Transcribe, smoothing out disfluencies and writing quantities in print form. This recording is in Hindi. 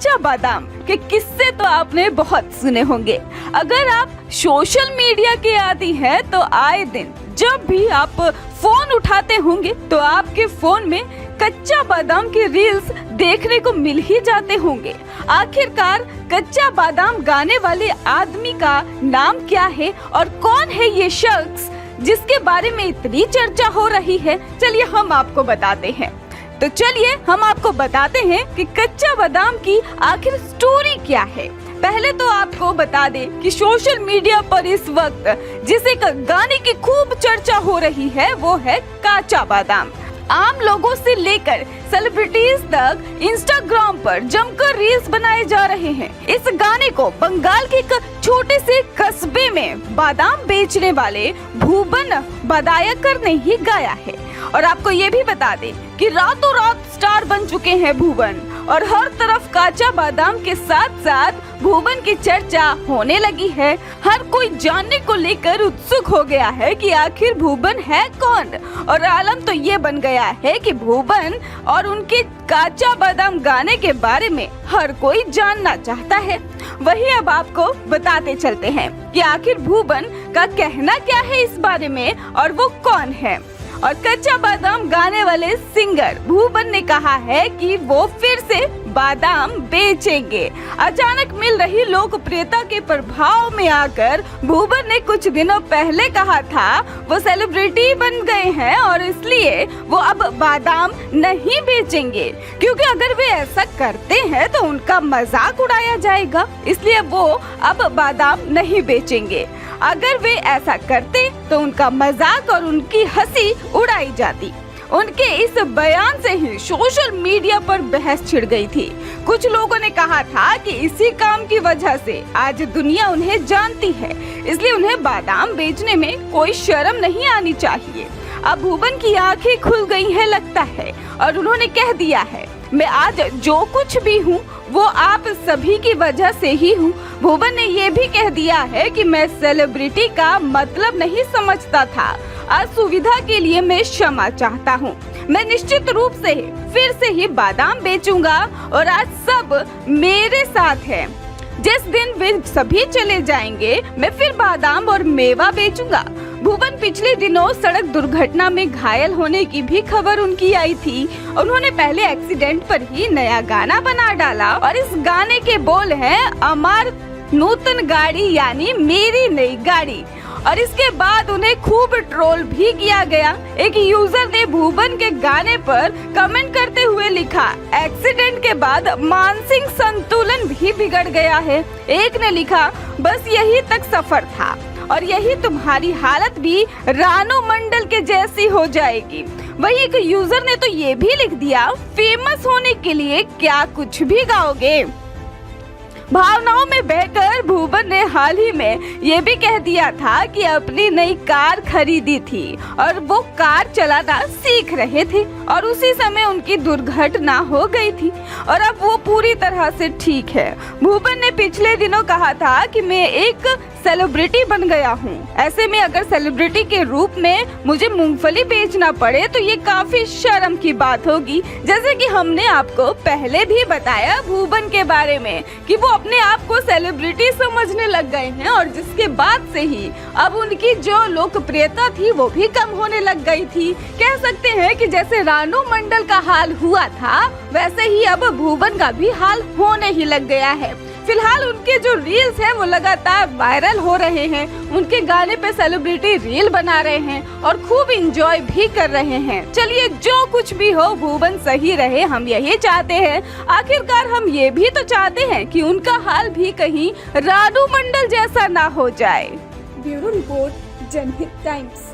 कच्चा बादाम के किस्से तो आपने बहुत सुने होंगे। अगर आप सोशल मीडिया के आदी हैं तो आए दिन जब भी आप फोन उठाते होंगे तो आपके फोन में कच्चा बादाम के रील्स देखने को मिल ही जाते होंगे। आखिरकार कच्चा बादाम गाने वाले आदमी का नाम क्या है और कौन है ये शख्स जिसके बारे में इतनी चर्चा हो रही है, चलिए हम आपको बताते हैं। तो चलिए हम आपको बताते हैं कि कच्चा बादाम की आखिर स्टोरी क्या है। पहले तो आपको बता दें कि सोशल मीडिया पर इस वक्त जिस एक गाने की खूब चर्चा हो रही है वो है कच्चा बादाम। आम लोगों से लेकर सेलिब्रिटीज तक इंस्टाग्राम पर जमकर रील्स बनाए जा रहे हैं। इस गाने को बंगाल के एक छोटे से कस्बे में बादाम बेचने वाले भुवन बदायकर ने ही गाया है। और आपको ये भी बता दें कि रातों रात स्टार बन चुके हैं भुवन और हर तरफ कच्चा बादाम के साथ साथ भुवन की चर्चा होने लगी है। हर कोई जानने को लेकर उत्सुक हो गया है कि आखिर भुवन है कौन, और आलम तो ये बन गया है कि भुवन और उनके कच्चा बादाम गाने के बारे में हर कोई जानना चाहता है। वही अब आपको बताते चलते हैं कि आखिर भुवन का कहना क्या है इस बारे में और वो कौन है। और कच्चा बादाम गाने वाले सिंगर भुवन ने कहा है कि वो फिर से बादाम बेचेंगे। अचानक मिल रही लोकप्रियता के प्रभाव में आकर भुवन ने कुछ दिनों पहले कहा था वो सेलिब्रिटी बन गए हैं और इसलिए वो अब बादाम नहीं बेचेंगे, क्योंकि अगर वे ऐसा करते हैं तो उनका मजाक उड़ाया जाएगा, इसलिए वो अब बादाम नहीं बेचेंगे। अगर वे ऐसा करते तो उनका मजाक और उनकी हंसी उड़ाई जाती। उनके इस बयान से ही सोशल मीडिया पर बहस छिड़ गई थी। कुछ लोगों ने कहा था कि इसी काम की वजह से आज दुनिया उन्हें जानती है, इसलिए उन्हें बादाम बेचने में कोई शर्म नहीं आनी चाहिए। अब भुवन की आंखें खुल गई हैं लगता है और उन्होंने कह दिया है मैं आज जो कुछ भी हूँ वो आप सभी की वजह से ही हूँ। भुवन ने ये भी कह दिया है कि मैं सेलिब्रिटी का मतलब नहीं समझता था, असुविधा के लिए मैं क्षमा चाहता हूँ। मैं निश्चित रूप से फिर से ही बादाम बेचूंगा और आज सब मेरे साथ है। जिस दिन वे सभी चले जाएंगे मैं फिर बादाम और मेवा बेचूंगा। भुवन पिछले दिनों सड़क दुर्घटना में घायल होने की भी खबर उनकी आई थी। उन्होंने पहले एक्सीडेंट पर ही नया गाना बना डाला और इस गाने के बोल हैं अमर नूतन गाड़ी यानी मेरी नई गाड़ी। और इसके बाद उन्हें खूब ट्रोल भी किया गया। एक यूजर ने भुवन के गाने पर कमेंट करते हुए लिखा एक्सीडेंट के बाद मानसिक संतुलन भी बिगड़ गया है। एक ने लिखा बस यही तक सफर था और यही तुम्हारी हालत भी रानू मंडल के जैसी हो जाएगी। वही एक यूजर ने तो ये भी लिख दिया फेमस होने के लिए क्या कुछ भी गाओगे। भावनाओं में बहकर भुवन ने हाल ही में ये भी कह दिया था कि अपनी नई कार खरीदी थी और वो कार चलाना सीख रहे थे और उसी समय उनकी दुर्घटना हो गई थी और अब वो पूरी तरह से ठीक है। भुवन ने पिछले दिनों कहा था कि मैं एक सेलिब्रिटी बन गया हूँ, ऐसे में अगर सेलिब्रिटी के रूप में मुझे मूंगफली बेचना पड़े तो ये काफी शर्म की बात होगी। जैसे कि हमने आपको पहले भी बताया भुवन के बारे में कि वो अपने आप को सेलिब्रिटी समझने लग गए हैं और जिसके बाद से ही अब उनकी जो लोकप्रियता थी वो भी कम होने लग गई थी। कह सकते हैं कि जैसे रानू मंडल का हाल हुआ था वैसे ही अब भुवन का भी हाल होने ही लग गया है। फिलहाल उनके जो रील्स हैं वो लगातार वायरल हो रहे हैं। उनके गाने पे सेलिब्रिटी रील बना रहे हैं और खूब इंजॉय भी कर रहे हैं। चलिए जो कुछ भी हो भुवन सही रहे, हम यही चाहते हैं। आखिरकार हम ये भी तो चाहते हैं कि उनका हाल भी कहीं रानू मंडल जैसा ना हो जाए। ब्यूरो रिपोर्ट, जनहित टाइम्स।